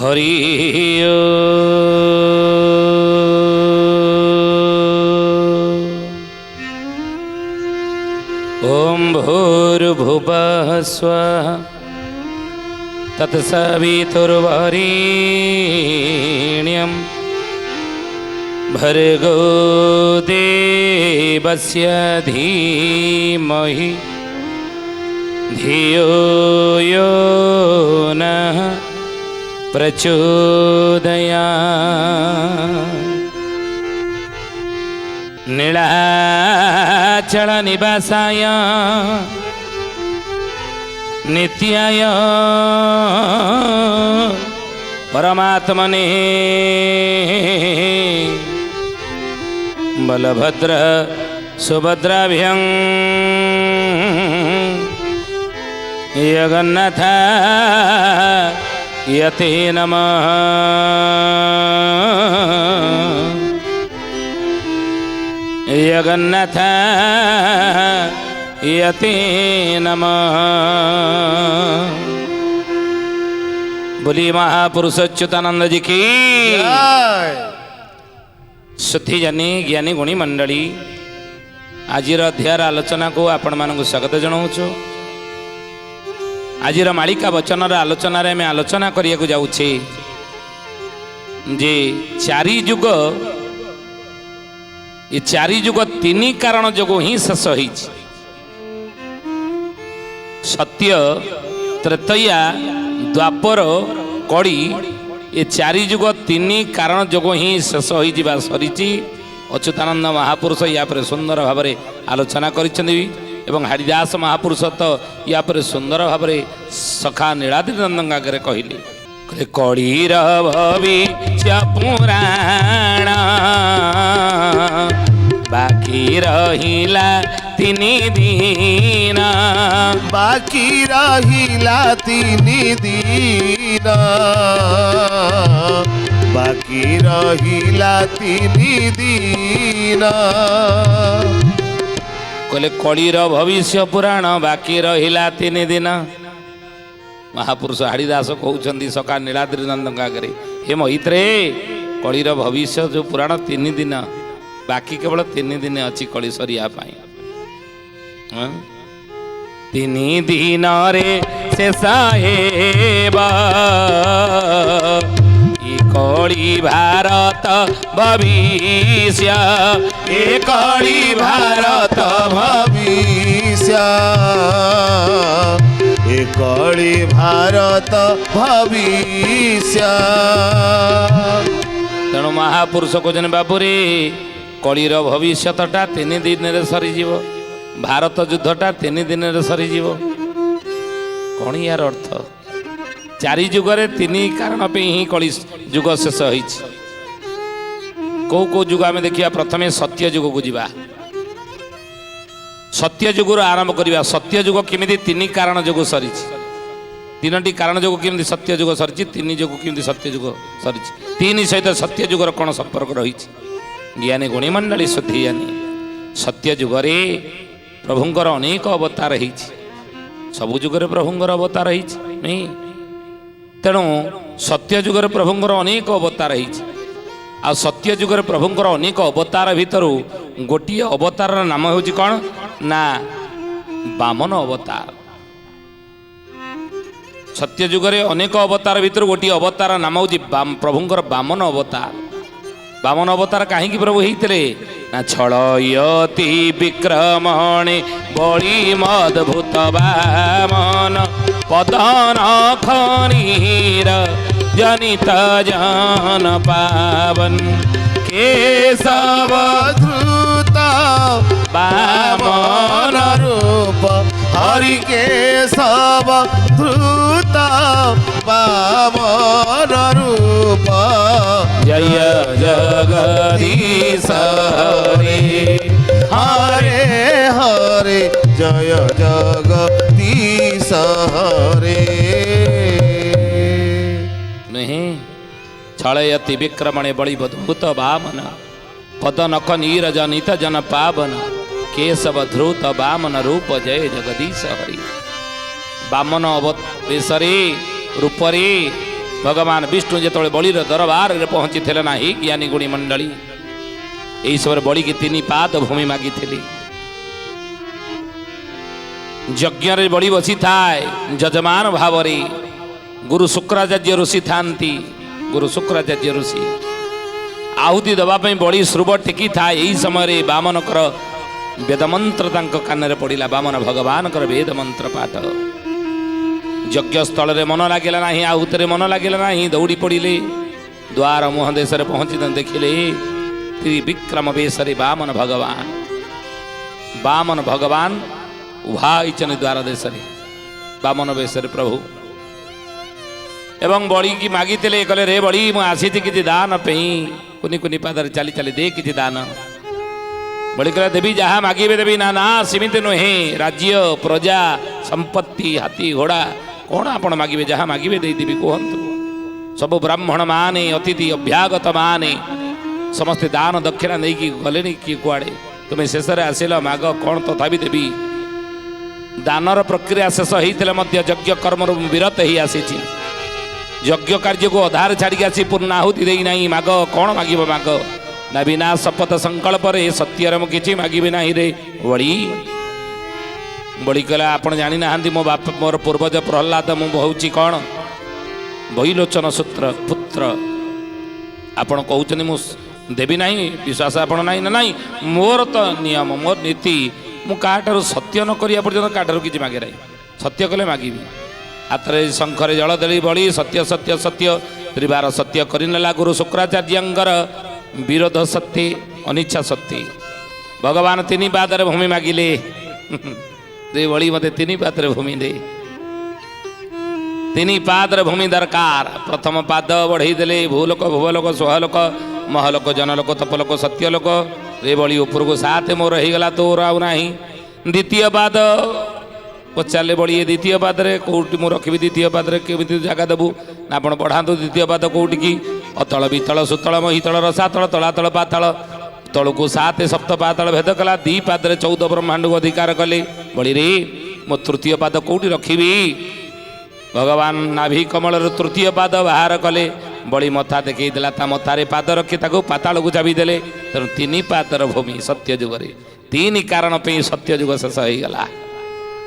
हरि ओम भूर्भुवः स्वः तत्सवितुर्वरेण्यं भर्गो देवस्य धीमहि धियो यो नः प्रचोदयात्। नीलाचल निवासाय नित्याय परमात्मने बलभद्र सुभद्राभ्यं जगन्नाथ यते नमः। जगन्नाथ यते नमः। बोली महापुरुष अच्युतानंद जी की सुधी जानी ज्ञानी गुणी मंडली आज अध्यायर आलोचना को आपण मानक स्वागत जनाऊँ। आज मालिका वचन आलोचन में आलोचना करने को जाऊे जे चारि युग ये चारि युग तीन कारण जो ही शेष हो सत्य त्रेतया द्वापर कड़ी ये चारि युग तीन कारण जो ही शेष हो सरी। अच्युतानंद महापुरुष या पर सुंदर भाव आलोचना करिसेंती एवं हरिदास महापुरुष तो या पर सुंदर भाव सखा नीलाद्रिनंदन आगे कहले कड़ीर भविष्य पुराण बाकी रहिला तीन दिन बाकी रहिला तीन दिन बाकी रहिला तीन दिन कहले कड़ीर भविष्य पुराण बाकी रहिला तीन दिन। महापुरुष हरिदास कहते सका नीलाद्रिनंदन आगे हे महित्रे कड़ीर भविष्य जो पुराण तीन दिन बाकी केवल तीन दिन अच्छी कली सरिया तीन दिन रे शेष हेबा कली भारत भविष्य ए कली भारत भविष्य ए कली भारत भविष्य। तेणु महापुरुष को जन बाबूरे कलीर भविष्यटा तीन दिन सरीज भारत युद्धटा तीन दिन सरीज कौन यार अर्थ चारि जुगरे तीन कारण पे ही कली जुग शेष हो कौ युग आम देखा प्रथम सत्य जुग को जीवा सत्य जुगर आरंभ करवा सत्य जुग केमी तीन कारण जोग सरी तीन कारण जोग केमी सत्य जुग सरी तीन जुग केमी सत्य जुग सरी तीन सहित सत्य जुगर कौन संपर्क रही ज्ञानी गुणी मंडली शुद्धि ज्ञानी सत्य जुगरे प्रभुंकर अनेक अवतार हो सबु जुगरे प्रभुंकर अवतार नहीं तेणु सत्य जुगरे प्रभुंकर अनेक अवतार आ सत्य जुगरे प्रभुंकर अनेक अवतार भितर गोटे अवतार नाम हूँ कौन ना बामन अवतार। सत्य जुगरे अनेक अवतार भितर गोटे अवतार नाम हूँ प्रभुंकर बामन अवतार। बामन अवतार कहीं प्रभु होते ना छलयति विक्रमणे बड़ी मदभूत बामन पदन खनीर जनित जन पावन केशव धृत बामन रूप हरि केशव धृत बामन रूप जय जगदीश हरे हरे हरे जय जगदीश हरे। नहीं छलयति विक्रमणे बड़ी बद्भुत बामन पद नख नीर जनित जन पावन केशव धृत बामन रूप जय जगदीश हरि। बामन अवतारे रूपरे भगवान विष्णु जो बलिर दरबार में पहुंची थे ना ही ज्ञानी गुणी मंडली यही समय बलि की 3 पाद भूमि मागी थी यज्ञ रे बलि बसी थाए जजमान भाव रे गुरु शुक्राचार्य ऋषि थांती गुरु शुक्राचार्य ऋषि आहुति दवाई बड़ी श्रुव टेकी था यही समय बामन कर वेद मंत्र कान पड़ा बामन भगवान कर वेद मंत्र पाठ यज्ञ स्थल रे मन लगे ना आहुति मन लगे ना दौड़ी पड़े द्वार मुह देश पहुँची देखिले त्रिविक्रम वेश बामन भगवान उभाईचन द्वार देश बामन वेश प्रभु एवं बड़ी की मागी कहले रे बड़ी मुझी किसी दान पे कुनी कुनी पादर चली चली दे किसी दान बड़ी कहला देवी जहाँ मागिबे देवी ना ना सीमित नुहे राज्य प्रजा संपत्ति हाथी घोड़ा कौन आपण मागिबे जहाँ मागिबे दे देवी कहतु सब ब्राह्मण माने अतिथि अभ्यागत माने समस्ते दान दक्षिणा नहीं कि गले किए कुआड़े तुम्हें शेष में आसिल माग कौन तथापि देवी दानर प्रक्रिया शेष होते यज्ञ कर्म विरत ही आसी यज्ञ कार्य को अधार छाड़ी आसी पूर्णाहुति दे ना माग कौन मागिब माग ना बिना शपथ संकल्प रे सत्यर मु किछि मागिबे नाही रे बड़ी बड़ी कहला आपण जानी ना मो बाप मोर पूर्वज प्रहलाद मु बहुची कौन बहिलोचन सूत्र पुत्र आपण कहउछनी मु देवी नाही विश्वास आपण नाही ना नाही मोर तो नियम मोर नीति मु काटारू सत्य न करिया पर्यंत काटारू किछि मागे नाही सत्य कले मागिबी आतरे शंखरे जल देली बड़ी सत्य सत्य सत्य त्रिबार सत्य करनेला गुरु शुक्राचार्यंकर विरोध सत्य अनिच्छा सत्य भगवान 3 पादर भूमि मागिले रे बड़ी मते 3 पादर भूमि दे 3 पादर भूमि दरकार प्रथम पाद बढ़ई देले भूलोक भुवलोक सुहलोक महलोक जनलोक तपलोक सत्यलोक रे बड़ी ऊपर को 7 मोर हो गला तोर आउ नाही द्वितीय पाद पचारे बड़ी द्वितीय पादरे कौटी मु रखी द्वितीय पादरे केमी जगह देबू ना आप पढ़ातु द्वितीय पाद कौटी की अतल वितल सुतल महितल रसातल तलातल पातल तलू 7 सप्त पातल भेद कला 2 पादरे 14 ब्रह्मांड को अधिकार कले बड़ी रे मो तृतीय पाद कौटी रखी भगवान नाभि कमल तृतीय पाद बाहर कले बड़ी मथा देखई देला ता मथारे पाद रखी ताको पाताल को चाबी देले तेणु 3 पादर भूमि सत्य जुगरे 3 कारण पे सत्य जुग शेष हो गला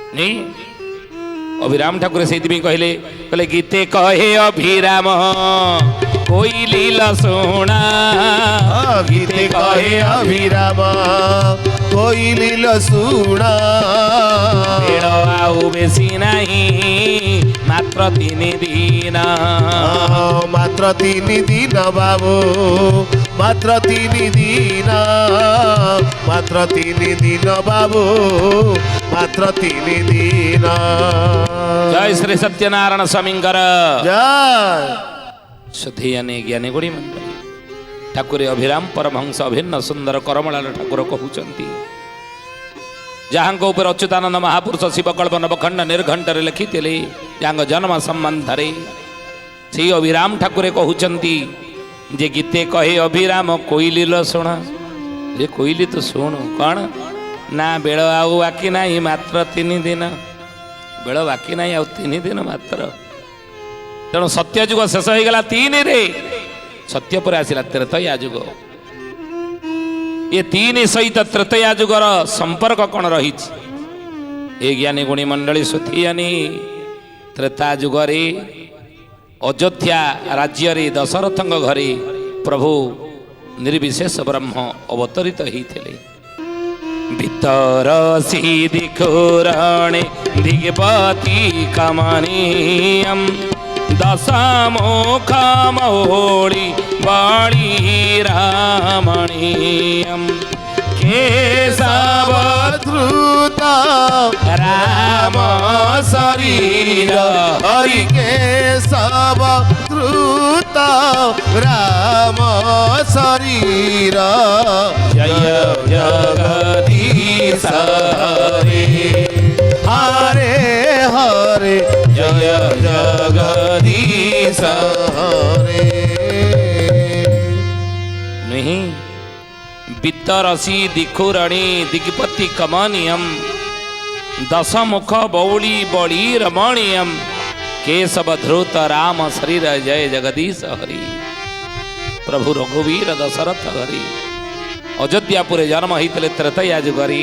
नहीं अभिराम ठाकुर से कहले कहले गीते कहे अभिराम कोई लीला सोना गीते कहे अभिराम कोई लीला सुना बेड़ आउ बेसी नहीं मात्र 3 दिन मात्र 3 दिन बाबू मात्र 3 दिन मात्र 3 दिन बाबू मात्र 3 दिन जय श्री सत्यनारायण स्वामींकर जय सुधीयानी ज्ञानी गुणी मंडली ठाकुर अभिराम परमहंस अभिन्न सुंदर करमलाल ठाकुर कहउचंती जहाँ ऊपर अच्युतानंद महापुरुष शिवकल्प नवखंड निर्घंट लिखिले जहाँ जन्म संबंध से अभिराम ठाकुर कहउचंती जे गीते कहे अभिराम कोइली लो शुण रे कोइली तो शुणु कौन ना बेड़ आउ बाकी ना मात्र 3 दिन बेड़ बाकी ना आउ 3 दिन मात्र तेणु सत्य जुग शेष हो गला 3 रे सत्य पर आसला त्रेतया जुग ये 3 सहित त्रेतया जुगर संपर्क कौन रही ए ज्ञानी गुणी मंडली सुथियानी त्रेता जुगरे अयोध्या राज्य रे दशरथ घरे प्रभु निर्विशेष ब्रह्म अवतरित होते भीतर सीधी खुराणे दिगपति कमनीयम दशमुख मौली बाणी रामणीयम केशव द्रुत राम शरीर हरि केशव द्रुत राम शरीर जय जगदीश हरे हरे हरे जय जगदीश हरे नहीं वित्तरसी दिखुरणी दिगपति कमनीयम दशमुख बौली बड़ी रमणीयम केशव धृत राम शरीर जय जगदीश हरि प्रभु रघुवीर दशरथ हरि अयोध्यापुर जन्म होते त्रेतया जुगरी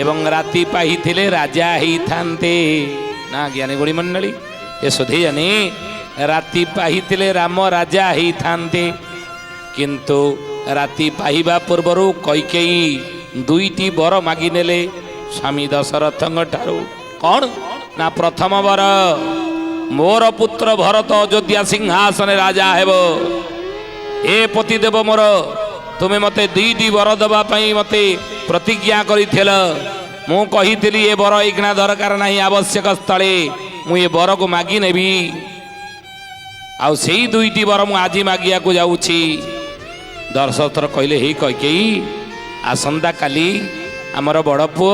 एवं राति पाई राजा ही थांते ना ज्ञानी गुणी मंडली ये सुधी जानी राति पाई राम राजा ही थांते किंतु राति पाइबा पूर्वर कैकेयी दुईटी वर मागी नेले स्वामी दशरथ ठारू कौन ना प्रथम वर मोर पुत्र भरत अयोध्या सिंहासन राजा हेब ए पतिदेव मोर तुम्हें मते दुईटी वर दवाई मते प्रतिज्ञा कर मु कही ए वर एगना दरकार नहीं आवश्यक स्थले मु ये वर को मागी नेबी आउ से दुईटी वर मु आज मागिया को जाऊँगी दशरथ कहले हे कैकेयी आसंता काली आमर बड़ पुओ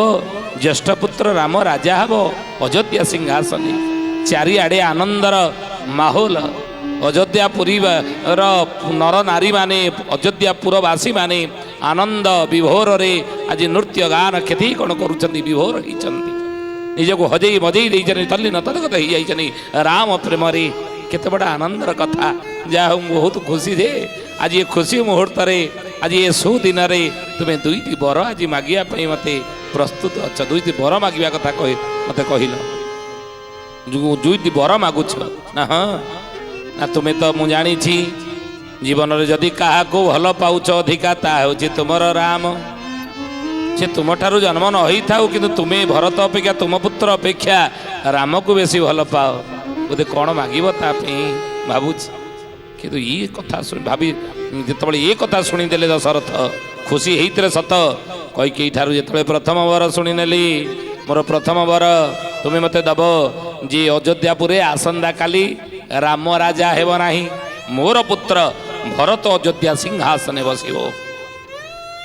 ज्येष्ठ पुत्र राम राजा हब अयोध्या सिंहासन चारिआडे आनंदर माहौल अयोध्यापुरी नर नारी माने अयोध्यापुरवासी माने आनंद विभोर रे आज नृत्य गान केते कौन करुँच विभोर होती निजक हजई मजई देते तल्लीन तदगत हो जाइछनी राम प्रेम रे केते बड़ा आनंदर कथा जा बहुत खुशी जे आज ये खुशी मुहूर्त आज ये सुदिन तुम्हें दुईटी वर आज मागिया मते प्रस्तुत अच्छा दुईटी वर मागिया कथा कह मत कहल दुईटी वर मागुछ ना हाँ ना तुम्हें तो मु जानी जीवन में जदि क्या भल पाउच अधिका ता हूँ तुमर राम से तुम ठारू जन्म न होई थाउ किंतु तुम्हें भरत अपेक्षा तुम पुत्र अपेक्षा राम को बेसी भल पाओ बोधे कौन मागिब तापी भावुच किंतु ये कथा भाभी जिते ये कथा शुणीदे दशरथ खुशी होते सत कैकेयी ठारू जो प्रथम वर शुणी नेली मोर प्रथम वर तुम्हें मते दब जी अयोध्यापुर आसंता काली राम राजा हेब नाही मोर पुत्र भरत अयोध्या सिंहासन बसिब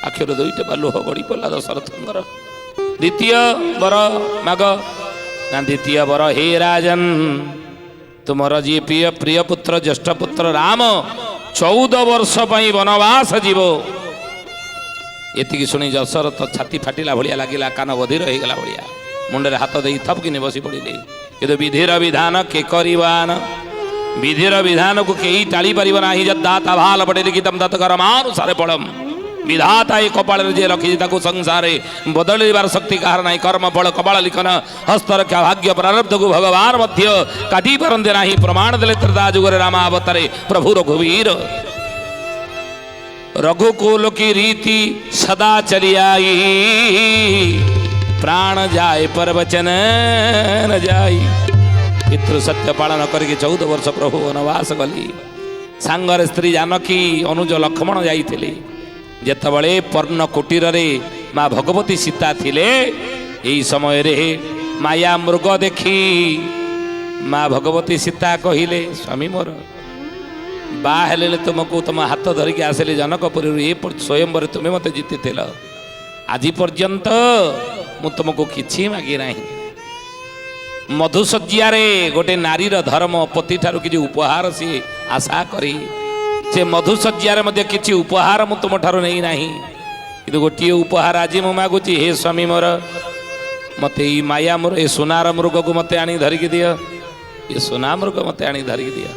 आखिर दुईटे बालुह गड़ी पड़ा दशरथंकर द्वितीय वर माग ना द्वितीय वर हे राजन तुमर जी प्रिय प्रिय पुत्र ज्येष्ठ पुत्र राम 14 वर्ष पई वनवास जीव एति शुणी दशरथ छाती फाटिला भलिया लागिला कान बधिर हो गला भलिया मुंडे हाथ दे थपकिने बसी पड़े कि विधिर विधान के करिवान विधिर विधान को कई टाड़ी पार ना जदाता भाल पड़े लिखितम तत्कर्मानुसारे पड़म विधाता ये कपाल जे रखी संसार बदलवार शक्ति कहार ना कर्म फल कपाल लिखन हस्तरक्षा भाग्य प्रारब्ध को भगवान मध्य काटी पारते ना प्रमाण देले त्रेता जुगरे रामावतारे प्रभु रघुवीर रघुकुल की रीति सदा चली आई प्राण जाए पर वचन न जाई पितृ सत्य पालन करके 14 वर्ष प्रभु वनवास गली सांगर स्त्री जानकी अनुज लक्ष्मण जाइथिले जेतबळे पर्ण कुटीर रे माँ भगवती सीता थिले एई समय रे माया मृग देखी माँ भगवती सीता कहिले स्वामी मोर बा हेले तुमको तुम हाथ धरिकी आसिले जनकपुर ये स्वयंवर तुम्हें मत जीति आज पर्यंत मु तुमको किछि मागी नाही मधुशज्या गोटे नारीर धर्म पति ठारू किछि उपहार सी आशा करी से मधुशज्या किछि उपहार मु तुम ठारू नहीं नाही किंतु गोटे उपहार आज मु मागुची हे स्वामी मोर मते ई माया मोर ए सोनार मृग को मते आनी धरिकी दियो ये सोना मृग मते आनी धरिकी दियो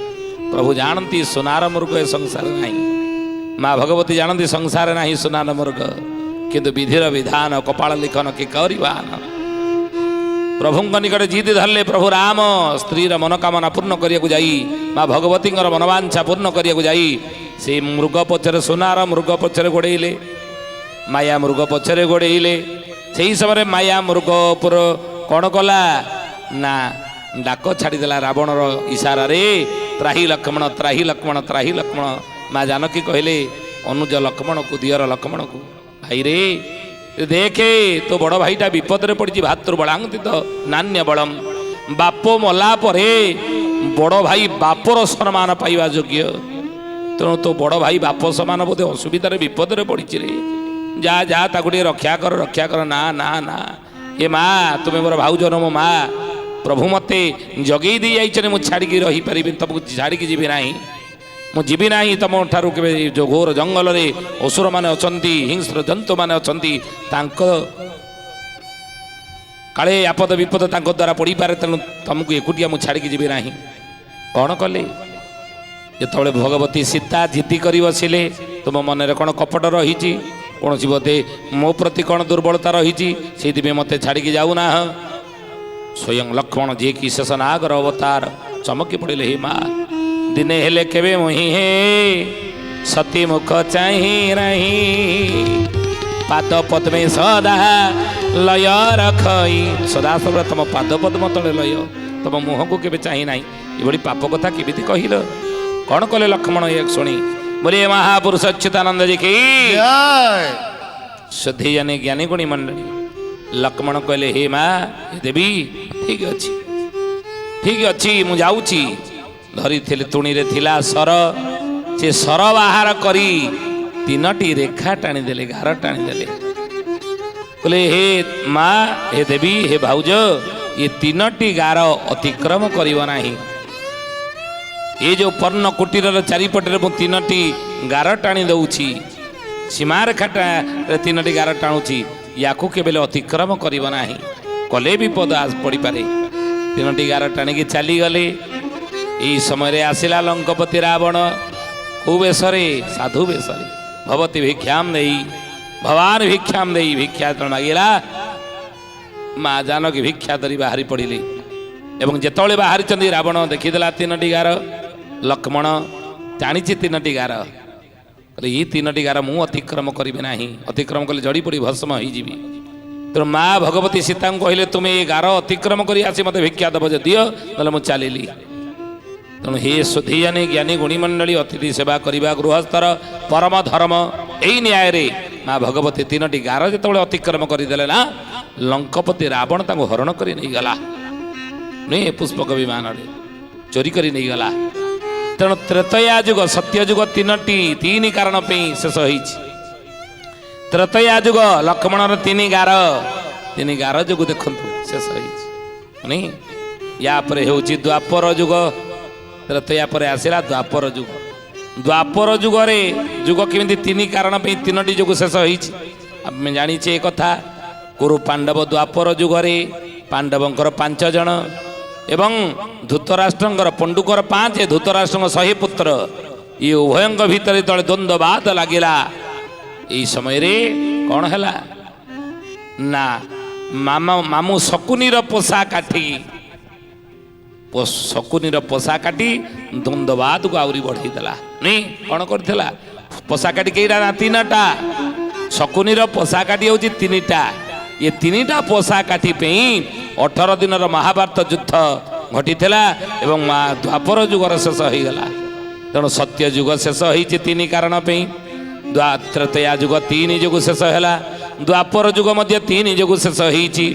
प्रभु जानती सोनार मृग ए संसार नहीं माँ भगवती जानती संसार नहीं सोनार मृग किंतु विधिर विधान कपाल लिखन के करिवान प्रभु निकट जीत धरले प्रभु राम स्त्रीर मनोकामना पूर्ण करिया जाई माँ भगवती मनोवांछा पूर्ण करिया जाई से मृग पछरे सोनार मृग पछरे गोड़ेले माया मृग पछरे गोड़ेले से ही समय माया मृग पुर कौन कला ना डाक छाड़ीदेला रावणर इशारा रे त्राही लक्ष्मण त्राही लक्ष्मण त्राही लक्ष्मण माँ जानकी कहले अनुज लक्ष्मण को दियर लक्ष्मण को भाई रे देखे तो बड़ भाईटा विपद रे पड़ी भातृबलांति तो नान्य बलम बापो मला परे बड़ भाई बापर सम्मान पाइबा योग्य तेणु तो बड़ भाई बाप समान बोधे असुविधार विपद रे पड़ी रे जा जा ताकू रक्षा कर ना ना ना ये माँ तुम्हें मोर भाउजर मो माँ प्रभु मते जगई दी जाइछन मु छाड़ी रही पारि तुमको छाड़ी जीवी ना मु जीवी ना तुम ठारू के जो घोर जंगल रे असुर माने अछंती हिंस्र जंतु माने अछंती କାଳେ ଆପଦ ବିପଦ ତାଙ୍କ ଦ୍ୱାରା ପଡ଼ିପାରେ, ତେଣୁ ତମକୁ ଏକୁଟିଆ ମୁଁ ଛାଡ଼ିକି ଯିବି ନାହିଁ। କ'ଣ କଲେ? ଯେତେବେଳେ ଭଗବତୀ ସୀତା ଜିଦି କରି ବସିଲେ, ତୁମ ମନରେ କ'ଣ କପଟ ରହିଛି, କୌଣସି ବୋଧେ ମୋ ପ୍ରତି କ'ଣ ଦୁର୍ବଳତା ରହିଛି, ସେଇଥିପାଇଁ ମୋତେ ଛାଡ଼ିକି ଯାଉନାହ। ସ୍ୱୟଂ ଲକ୍ଷ୍ମଣ ଯିଏକି ଶେଷ ନାଗର ଅବତାର ଚମକି ପଡ଼ିଲେ, ହେ ମା ଦିନେ ହେଲେ କେବେ ମୁହିଁ ହେ ସତୀ ମୁଖ ଚାହିଁ ନାହିଁ, ପାଦ ପଦ୍ମେ ସଦା ଲୟ ରଖଇ, ସଦାସର୍ବଦା ତମ ପାଦ ପଦ୍ମ ତଳେ ଲୟ, ତମ ମୁହଁକୁ କେବେ ଚାହିଁ ନାହିଁ। ଏଭଳି ପାପ କଥା କେମିତି କହିଲ? କ'ଣ କଲେ ଲକ୍ଷ୍ମଣ ଏ ଶୁଣି? ବୋଲେ ମହାପୁରୁଷ ଅଚ୍ୟୁତାନନ୍ଦ ଜି କି ଜୟ। ଶୁଦ୍ଧି ଜାନି ଜ୍ଞାନୀ ଗୁଣୀ ମଣ୍ଡଳୀ। ଲକ୍ଷ୍ମଣ କହିଲେ, ହେ ମା ହେ ଦେବୀ, ଠିକ ଅଛି ଠିକ ଅଛି, ମୁଁ ଯାଉଛି। ଧରିଥିଲେ ତୁଣିରେ ଥିଲା ସର, ସେ ସର ବାହାର କରି 3ଟି ରେଖା ଟାଣିଦେଲେ, ଘାର ଟାଣିଦେଲେ। କହିଲେ, ହେ ମା ହେ ଦେବୀ ହେ ଭାଉଜ, ଏ 3ଟି ଗାର ଅତିକ୍ରମ କରିବ ନାହିଁ। ଏ ଯେଉଁ ପର୍ଣ୍ଣ କୁଟୀରର ଚାରିପଟରେ ମୁଁ 3ଟି ଗାର ଟାଣି ଦେଉଛି, ସୀମାରେଖାଟା 3ଟି ଗାର ଟାଣୁଛି, ୟାକୁ କେବେ ଅତିକ୍ରମ କରିବ ନାହିଁ, କଲେ ବିପଦ ପଡ଼ିପାରେ। 3ଟି ଗାର ଟାଣିକି ଚାଲିଗଲେ। ଏହି ସମୟରେ ଆସିଲା ଲଙ୍କପତି ରାବଣ, କୋଉ ବେଶରେ? ସାଧୁ ବେଶରେ। ଭବତୀ ଭିକ୍ଷାମ ଦେଇ, ଭବାନ ଭିକ୍ଷାମ ଦେଇ, ଭିକ୍ଷା ଯେତେବେଳେ ମାଗିଲା, ମା ଜାନକୀ ଭିକ୍ଷା ଧରି ବାହାରି ପଡ଼ିଲେ। ଏବଂ ଯେତେବେଳେ ବାହାରିଛନ୍ତି, ରାବଣ ଦେଖିଦେଲା 3ଟି ଗାର। ଲକ୍ଷ୍ମଣ ଜାଣିଛି 3ଟି ଗାର, କହିଲେ ଏଇ 3ଟି ଗାର ମୁଁ ଅତିକ୍ରମ କରିବି ନାହିଁ, ଅତିକ୍ରମ କଲେ ଜଡ଼ି ପଡ଼ି ଭସ୍ମ ହେଇଯିବି। ତେଣୁ ମା ଭଗବତୀ ସୀତାଙ୍କୁ କହିଲେ, ତୁମେ ଏ ଗାର ଅତିକ୍ରମ କରି ଆସି ମୋତେ ଭିକ୍ଷା ଦେବ ଯେ ଦିଅ, ନହେଲେ ମୁଁ ଚାଲିଲି। ତେଣୁ ହେ ସୁଧୀୟାନୀ ଜ୍ଞାନୀ ଗୁଣୀମଣ୍ଡଳୀ, ଅତିଥି ସେବା କରିବା ଗୃହସ୍ଥର ପରମ ଧର୍ମ। ଏଇ ନ୍ୟାୟରେ ମା ଭଗବତୀ 3ଟି ଗାର ଯେତେବେଳେ ଅତିକ୍ରମ କରିଦେଲେ ନା, ଲଙ୍କପତି ରାବଣ ତାଙ୍କୁ ହରଣ କରି ନେଇଗଲା, ନୁହେଁ ପୁଷ୍ପକ ବିମାନରେ ଚୋରି କରି ନେଇଗଲା। ତେଣୁ ତ୍ରେତୟା ଯୁଗ ସତ୍ୟ ଯୁଗ 3 କାରଣ ପାଇଁ ଶେଷ ହେଇଛି। ତ୍ରେତୟା ଯୁଗ ଲକ୍ଷ୍ମଣର 3 ଗାର ଯୋଗୁଁ ଦେଖନ୍ତୁ ଶେଷ ହେଇଛି। ନାଇଁ, ୟା ପରେ ହେଉଛି ଦ୍ୱାପର ଯୁଗ। ତ୍ରେତୟା ପରେ ଆସିଲା ଦ୍ୱାପର ଯୁଗ। ଦ୍ୱାପର ଯୁଗରେ ଯୁଗ କେମିତି 3 କାରଣ ପାଇଁ 3ଟି ଯୋଗୁଁ ଶେଷ ହେଇଛି ଆମେ ଜାଣିଛେ। ଏ କଥା କୁରୁ ପାଣ୍ଡବ ଦ୍ୱାପର ଯୁଗରେ ପାଣ୍ଡବଙ୍କର 5 ଜଣ ଏବଂ ଧୃତରାଷ୍ଟ୍ରଙ୍କର ପଣ୍ଡୁକର 5, ଧୃତରାଷ୍ଟ୍ରଙ୍କ 100 ପୁତ୍ର, ଏ ଉଭୟଙ୍କ ଭିତରେ ତଳେ ଦ୍ୱନ୍ଦ୍ୱବାଦ ଲାଗିଲା। এই ସମୟରେ କ'ଣ ହେଲା ନା, ମାମୁଁ ଶକୁନିର ପୋଷା କାଟି ଦ୍ୱନ୍ଦ୍ୱବାଦକୁ ଆହୁରି ବଢ଼େଇ ଦେଲା। ନାଇଁ, କ'ଣ କରିଥିଲା? ପୋଷା କାଟି କେଇଟା ନା 3ଟା। ଶକୁନିର ପୋଷା କାଟି ହେଉଛି 3ଟା। ଏ 3ଟା ପୋଷା କାଟି ପାଇଁ 18 ଦିନର ମହାଭାରତ ଯୁଦ୍ଧ ଘଟିଥିଲା ଏବଂ ଦ୍ୱାପର ଯୁଗର ଶେଷ ହେଇଗଲା। ତେଣୁ ସତ୍ୟ ଯୁଗ ଶେଷ ହେଇଛି 3 କାରଣ ପାଇଁ। ତ୍ରେତୟା ଯୁଗ 3 ଯୋଗୁଁ ଶେଷ ହେଲା। ଦ୍ୱାପର ଯୁଗ ମଧ୍ୟ 3 ଯୋଗୁଁ ଶେଷ ହେଇଛି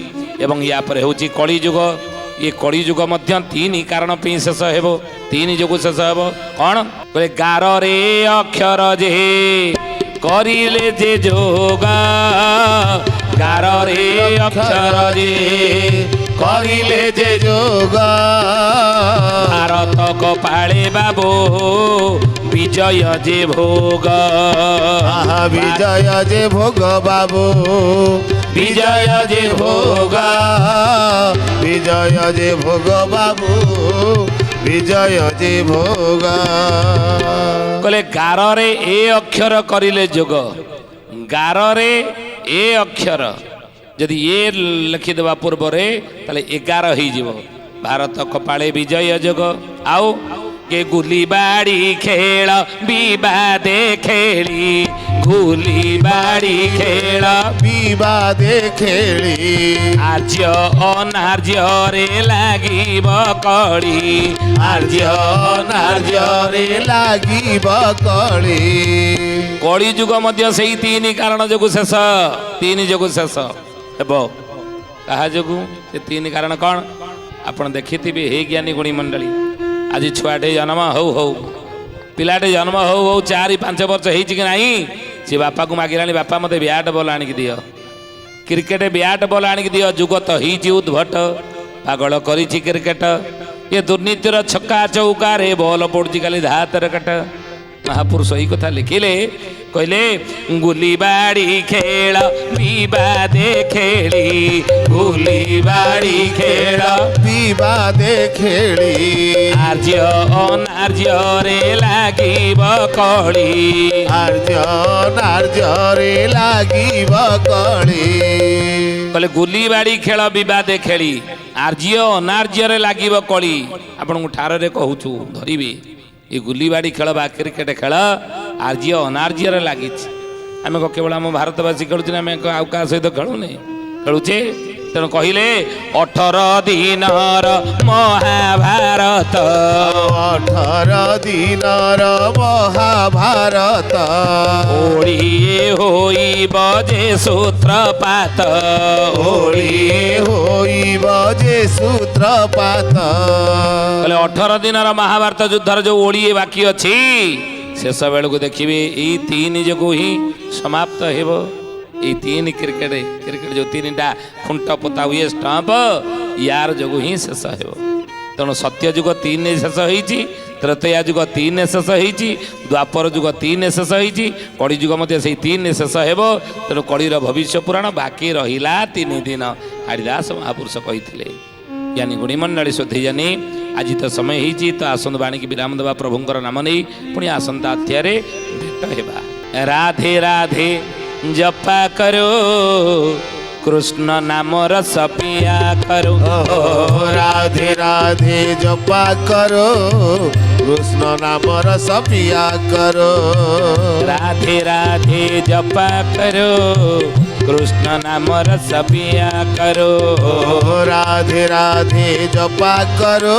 ଏବଂ ୟା ପରେ ହେଉଛି କଳି ଯୁଗ। ଏ କଳି ଯୁଗ ମଧ୍ୟ 3 କାରଣ ପାଇଁ ଶେଷ ହେବ, 3 ଯୋଗୁଁ ଶେଷ ହେବ। କ'ଣ କହିଲେ? ଗାରରେ ଅକ୍ଷର ଯେ କରିଲେ ଯେ ଯୋଗ, ଗାରରେ ଅକ୍ଷର ଯେ କରିଲେ যে যোগ, ଭାରତ କପାଳେ ବାବୁ ବିଜୟ ଯେ ଭୋଗ, আহা বিজয় যে ভোগ বাবু, বিজয় যে ভোগ, বিজয় যে ভোগ বাবু, বিজয় যে ভোগ। କହିଲେ ଗାରରେ ଏ ଅକ୍ଷର କରିଲେ ଯୋଗ। ଗାରରେ ଏ ଅକ୍ଷର ଯଦି ଏ ଲେଖିଦେବା ପୂର୍ବରେ ତାହେଲେ 11 ହେଇଯିବ। ଭାରତ କପାଳେ ବିଜୟ ଯୋଗ। ଆଉ କେ ଗୁଲି ବାଡ଼ି ଖେଳ ବିବାଦେ ଖେଳି, ଗୁଲି ବାଡ଼ି ଖେଳ বিবাদে খেলি, ଆର୍ଯ୍ୟ ଅନାର୍ଯ୍ୟରେ ଲାଗିବ କଳି, ଆର୍ଯ୍ୟ ଅନାର୍ଯ୍ୟରେ লাগিব কলি। କଳି ଯୁଗ ମଧ୍ୟ ସେଇ 3 କାରଣ ଯୋଗୁଁ ଶେଷ। 3 ଯୋଗୁଁ ଶେଷ ହେବ। କାହା ଯୋଗୁଁ? ସେ 3 କାରଣ କ'ଣ ଆପଣ ଦେଖିଥିବେ। ହେ ଜ୍ଞାନୀ ଗୁଣୀ ମଣ୍ଡଳୀ, ଆଜି ଛୁଆଟେ ଜନ୍ମ ହଉ ପିଲାଟେ ଜନ୍ମ ହଉ 4-5 ବର୍ଷ ହେଇଛି କି ନାହିଁ, ସେ ବାପାକୁ ମାଗିଲାଣି, ବାପା ମୋତେ ବ୍ୟାଟ୍ ବଲ୍ ଆଣିକି ଦିଅ, କ୍ରିକେଟ ବ୍ୟାଟ୍ ବଲ୍ ଆଣିକି ଦିଅ। ଯୁଗ ତ ହେଇଛି ଉଦ୍ଭଟ, ପାଗଳ କରିଛି କ୍ରିକେଟ। ଏ ଦୁର୍ନୀତିର ଛକା ଚୌକାରେ ବଲ୍ ପଡ଼ୁଛି ଖାଲି ଧାତର କାଟ। महापुरुष यही कथा लिखिले कहले गुली बाड़ी खेल विवादे खेली गुली बाड़ी खेल विवादे खेली आर्य अनार्य रे लागिब कଳି आर्य नार्य रे लागिब कଳି कहले गुली बाड़ी खेल विवादे खेली आर्य अनार्य रे लागिब कଳି आपन ठार रे कहूछु धरिबे ये गुली बाड़ी खेल बा क्रिकेट खेल आर्य अनार्य रे लागी आम केवल आम भारतवासी खेलुचे आम आउ क्या सहित खेलुने खेलुचे तेणु कहले 18 दिनर महाभारत 18 दिनर महाभारत ओळिए होइब जे सूत्रपात ओळिए होइब जे सूत्रपात कहले 18 दिनर महाभारत युद्धर जो ओळिए बाकी अछि शेष बेलू देखिए यही 3 जो ही समाप्त हेबो ये 3 क्रिकेट जो 3टा खुंट पोता हुए स्टंप यार जो ही शेष हेबो तेणु सत्य जुग 3 शेष होइछि त्रेतया जुग 3 शेष होइछि द्वापर जुग 3 शेष होइछि कଳି जुग मध्य से 3 शेष हेबो तेणु कଳିर भविष्य पुराण बाकी रहिला 3 दिन हरिदास महापुरुष कहिथिले यानी गुणी मंडली श्रोधी जानी आज तो समय होती तो आसंत बाणी की विराम देवा प्रभुंकर नाम नहीं पुणी आसंता अध्याय भेट हेबा राधे राधे जपा करो कृष्ण नाम रस पिया करो राधे राधे जपा करो कृष्ण नाम रस पिया करो राधे राधे जपा करो कृष्ण नाम रस पिया करो राधे राधे जपा करो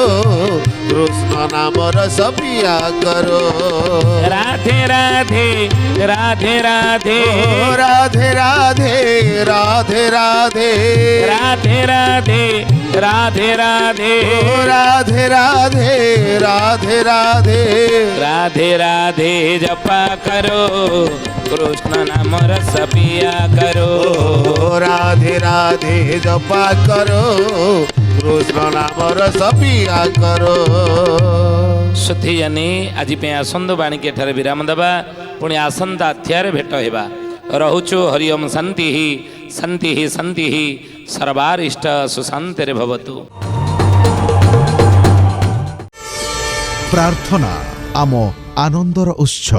कृष्ण नाम रस पिया करो राधे राधे राधे राधे राधे राधे राधे राधे राधे राधे राधे राधे राधे राधे राधे राधे राधे राधे जपा करो कृष्ण नाम रस पिया करो राधे राधे जपा करो कृष्ण नाम रस पिया करो सुधी जानी आज पे आसंद बाणी के ठारे विराम देवा पुणी आसंता अध्याय भेट हेबा रहुचु हरिओम शांति ही शांति ही शांति ही सर्वारिष्ट सुशांति भवतु। प्रार्थना आम आनंदर उत्स।